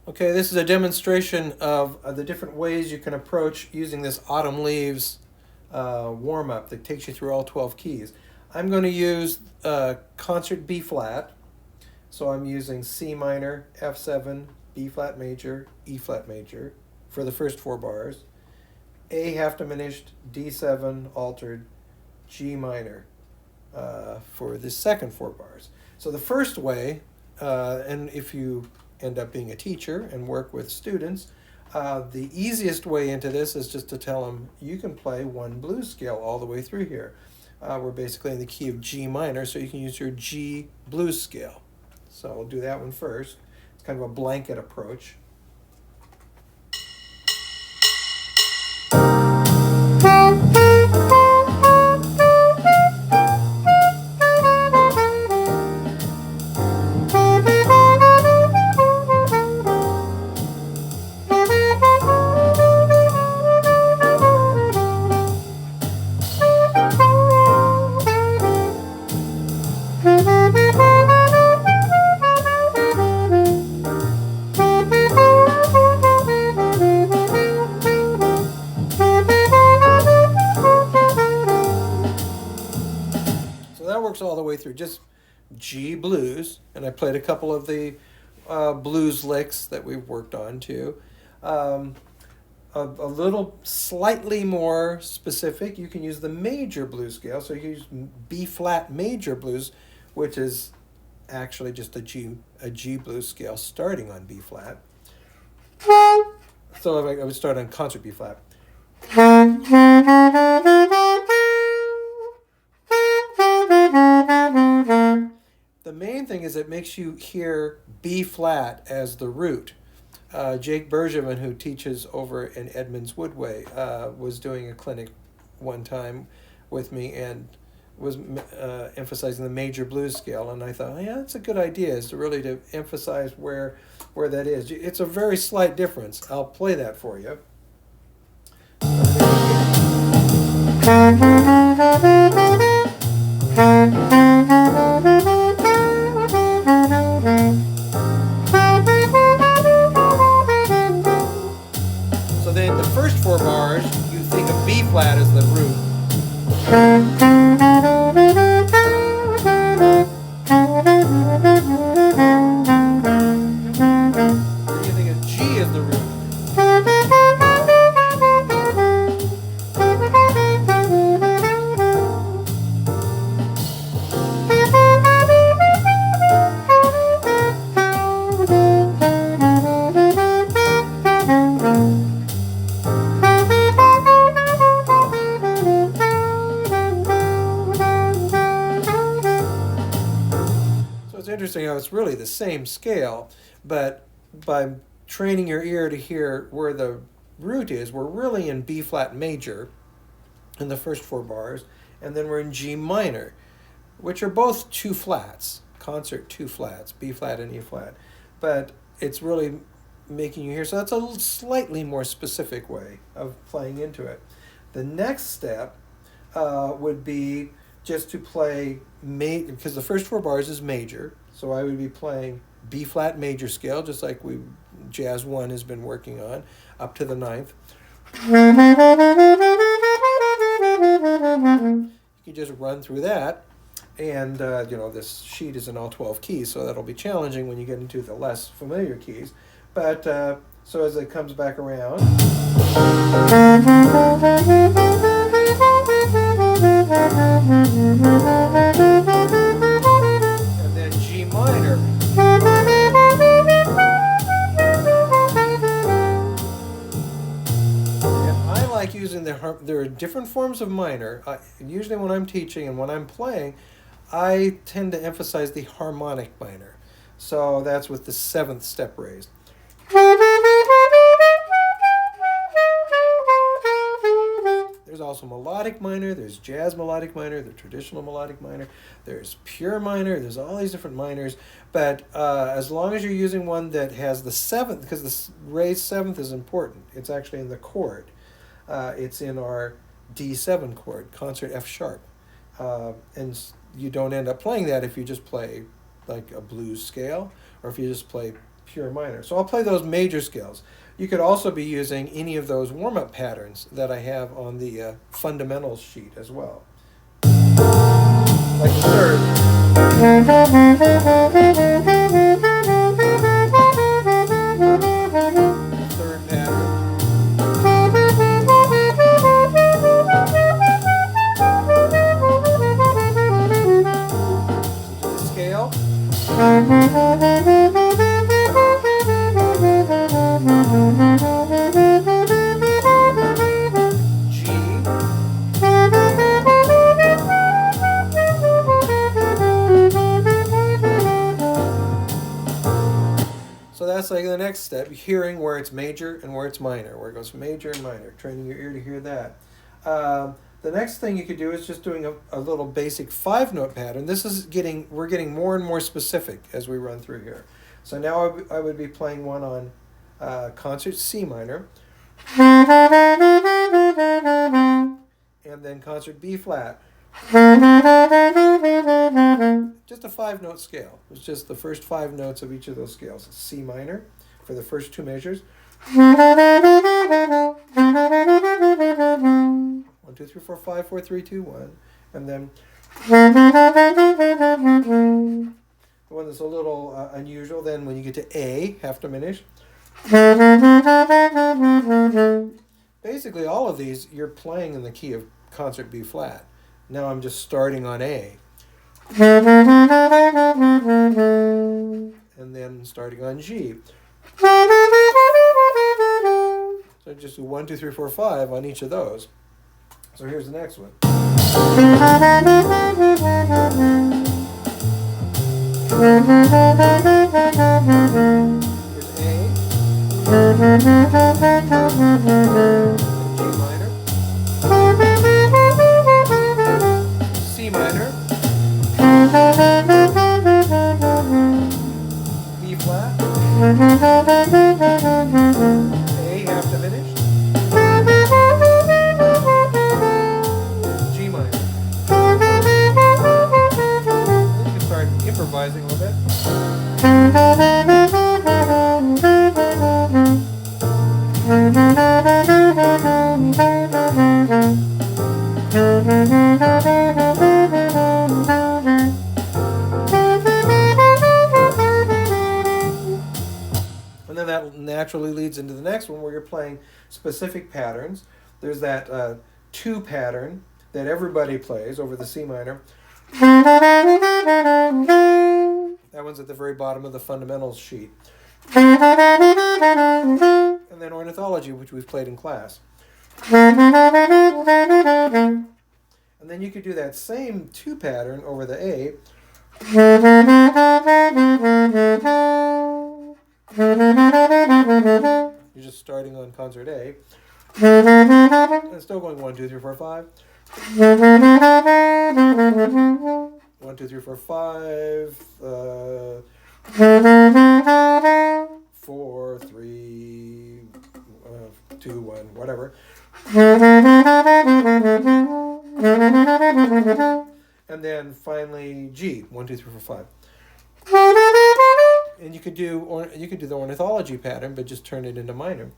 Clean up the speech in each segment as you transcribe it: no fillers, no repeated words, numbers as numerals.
Okay, this is a demonstration of the different ways you can approach using this Autumn Leaves warm-up that takes you through all 12 keys. I'm going to use concert B flat, so I'm using C minor, F7, B flat major, E flat major for the first four bars, A half diminished, D7 altered, G minor for the second four bars. So the first way, and if you end up being a teacher and work with students, the easiest way into this is just to tell them you can play one blues scale all the way through here. We're basically in the key of G minor, so you can use your G blues scale. So we'll do that one first. It's kind of a blanket approach. So that works all the way through, just G blues, and I played a couple of the blues licks that we've worked on too. Um, a little slightly more specific, you can use the major blues scale. So you use B flat major blues, which is actually just a G blues scale starting on B flat. So I would start on concert B flat. The main thing is it makes you hear B flat as the root. Jake Bergevin, who teaches over in Edmonds Woodway, was doing a clinic one time with me and was emphasizing the major blues scale, and I thought, yeah, that's a good idea, is to really to emphasize where that is. It's a very slight difference. I'll play that for you. So then the first four bars, you think of B flat as the root. Then you think of G as the root. So it's interesting how it's really the same scale, but by training your ear to hear where the root is, we're really in B flat major in the first four bars, and then we're in G minor, which are both two flats, concert two flats, B flat and E flat. But it's really making you hear, so that's a slightly more specific way of playing into it. The next step would be just to play because the first four bars is major, so I would be playing B flat major scale, just like Jazz 1 has been working on, up to the ninth. You can just run through that, and this sheet is in all 12 keys, so that'll be challenging when you get into the less familiar keys. But so as it comes back around, and then G minor. And I like using there are different forms of minor. Usually when I'm teaching and when I'm playing, I tend to emphasize the harmonic minor. So that's with the seventh step raised. There's also melodic minor, there's jazz melodic minor, there's traditional melodic minor, there's pure minor, there's all these different minors. But as long as you're using one that has the seventh, because the raised seventh is important, it's actually in the chord. It's in our D7 chord, concert F sharp. And you don't end up playing that if you just play like a blues scale, or if you just play pure minor. So I'll play those major scales. You could also be using any of those warm-up patterns that I have on the fundamentals sheet as well. Like the third. Third pattern. Scale. G. So that's like the next step, hearing where it's major and where it's minor, where it goes major and minor, training your ear to hear that. The next thing you could do is just doing a little basic 5-note pattern. This is we're getting more and more specific as we run through here. So now I would be playing one on concert C minor, and then concert B flat. Just a 5-note scale. It's just the first 5 notes of each of those scales. C minor for the first 2 measures. 1, 2, 3, 4, 5, 4, 3, 2, 1, and then the one that's a little unusual. Then when you get to A, half diminished. Basically, all of these you're playing in the key of concert B flat. Now I'm just starting on A, and then starting on G. So just do 1, 2, 3, 4, 5 on each of those. So here's the next one. Here's A, G minor, C minor, B flat, A half diminished, G minor. Then you can start improvising a little bit. And then that naturally leads into the next one where you're playing specific patterns. There's that 2 pattern that everybody plays over the C minor. That one's at the very bottom of the fundamentals sheet. And then ornithology, which we've played in class. And then you could do that same 2 pattern over the A. You're just starting on concert A. And still going 1, 2, 3, 4, 5. 1, 2, 3, 4, 5. 4, 3, 2, 1, whatever. And then finally G, 1, 2, 3, 4, 5. And you could do the ornithology pattern, but just turn it into minor.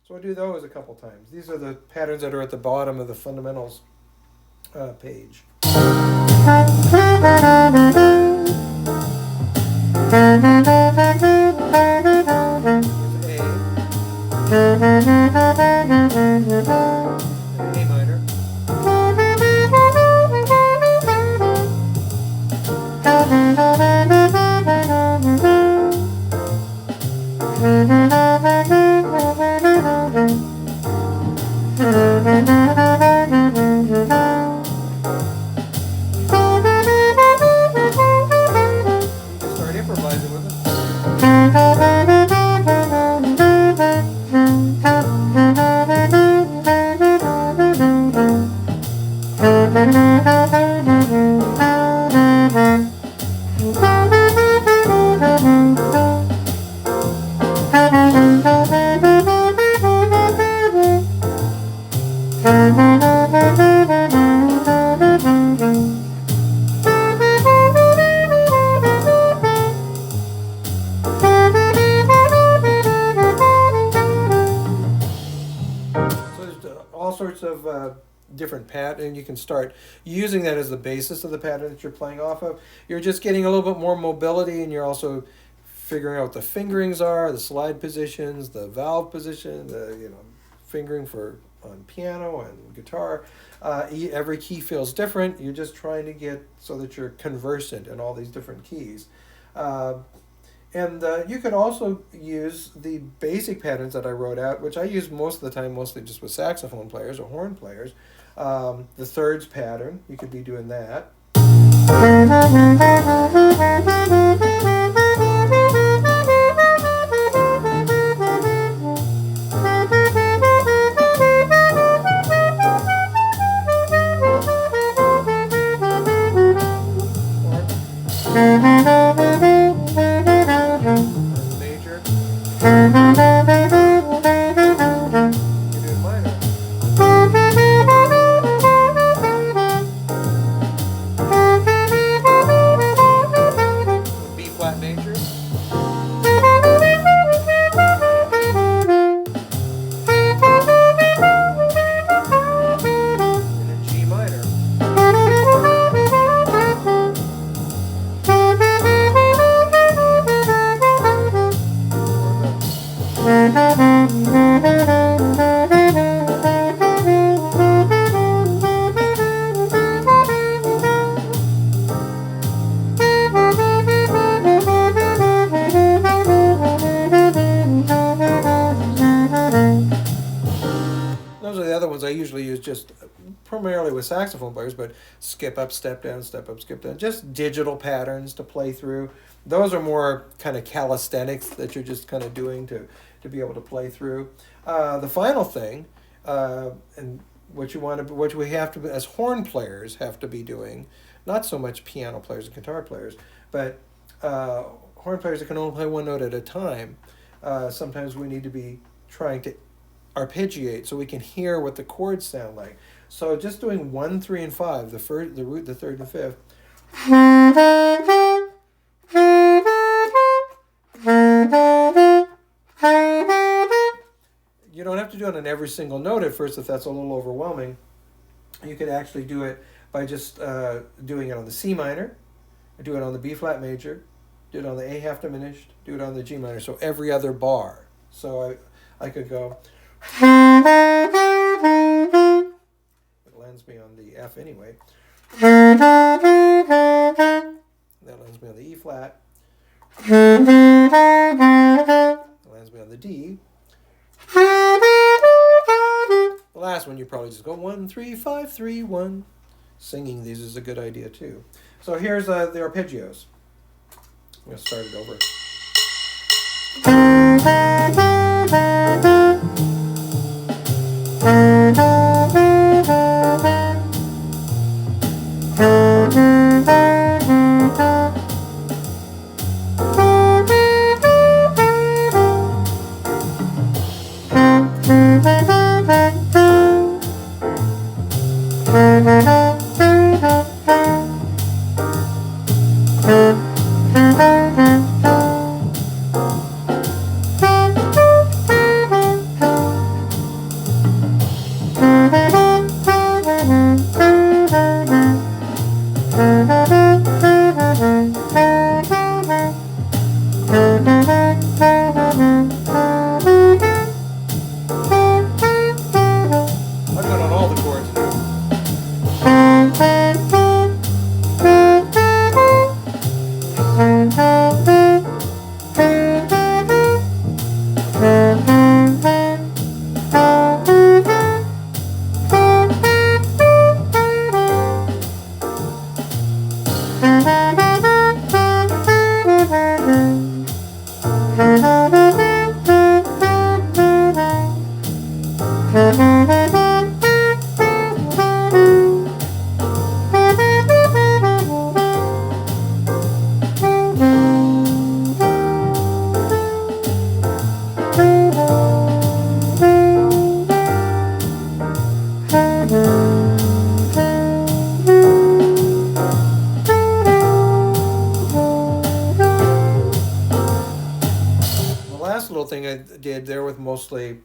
So I'll do those a couple times. These are the patterns that are at the bottom of the fundamentals page. A minor. different pattern, and you can start using that as the basis of the pattern that you're playing off of. You're just getting a little bit more mobility, and you're also figuring out what the fingerings are, the slide positions, the valve position, the fingering for on piano and guitar. Every key feels different. You're just trying to get so that you're conversant in all these different keys. And you could also use the basic patterns that I wrote out, which I use most of the time, mostly just with saxophone players or horn players. The thirds pattern, you could be doing that. Major. You do minor. B flat major. And then G minor. Those are the other ones I usually use just primarily with saxophone players, but skip up, step down, step up, skip down. Just digital patterns to play through. Those are more kind of calisthenics that you're just kind of doing to be able to play through. The final thing, and what we have to, as horn players, have to be doing, not so much piano players and guitar players, but horn players that can only play one note at a time. Sometimes we need to be trying to arpeggiate so we can hear what the chords sound like. So just doing 1, 3, and 5, the first, the root, the third, and fifth. You don't have to do it on every single note at first if that's a little overwhelming. You could actually do it by just doing it on the C minor, do it on the B flat major, do it on the A half diminished, do it on the G minor. So every other bar. So I could go. It lands me on the F anyway. That lands me on the E flat. That lands me on the D. The last one you probably just go 1, 3, 5, 3, 1. Singing these is a good idea too. So here's the arpeggios. I'm going to start it over. Thing I did there with mostly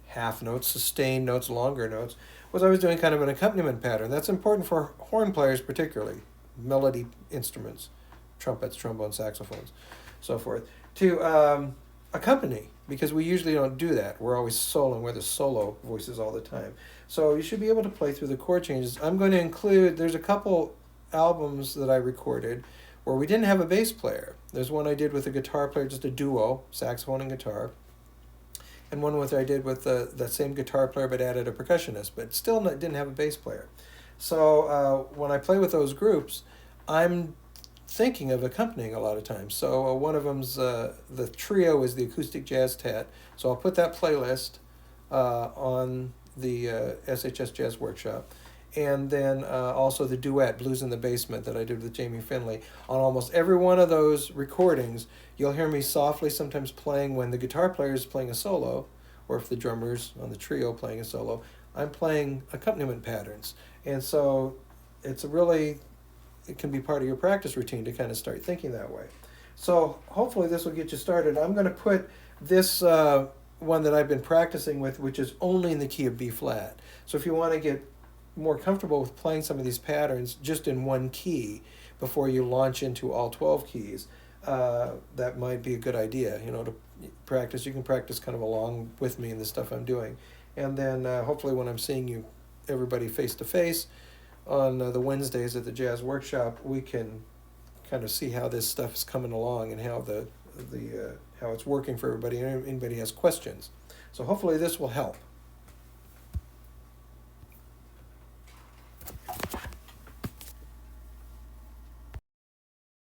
half notes, sustained notes, longer notes, was I was doing kind of an accompaniment pattern. That's important for horn players, particularly melody instruments, trumpets, trombones, saxophones, so forth, to accompany, because we usually don't do that. We're always soloing. We're the solo voices all the time. So you should be able to play through the chord changes. I'm going to include, there's a couple albums that I recorded where we didn't have a bass player. There's one I did with a guitar player, just a duo, saxophone and guitar. And one I did with that same guitar player but added a percussionist, but still didn't have a bass player. So when I play with those groups, I'm thinking of accompanying a lot of times. So one of them's the trio is the Acoustic Jazz Tat. So I'll put that playlist on the SHS Jazz Workshop. And then also the duet, Blues in the Basement, that I did with Jamie Finley. On almost every one of those recordings, you'll hear me softly sometimes playing when the guitar player is playing a solo, or if the drummer's on the trio playing a solo, I'm playing accompaniment patterns. And so it's it can be part of your practice routine to kind of start thinking that way. So hopefully this will get you started. I'm going to put this one that I've been practicing with, which is only in the key of B flat. So if you want to get more comfortable with playing some of these patterns just in one key before you launch into all 12 keys, that might be a good idea, to practice. You can practice kind of along with me in the stuff I'm doing. And then hopefully when I'm seeing everybody face to face on the Wednesdays at the Jazz Workshop, we can kind of see how this stuff is coming along and how how it's working for everybody, and anybody has questions. So hopefully this will help.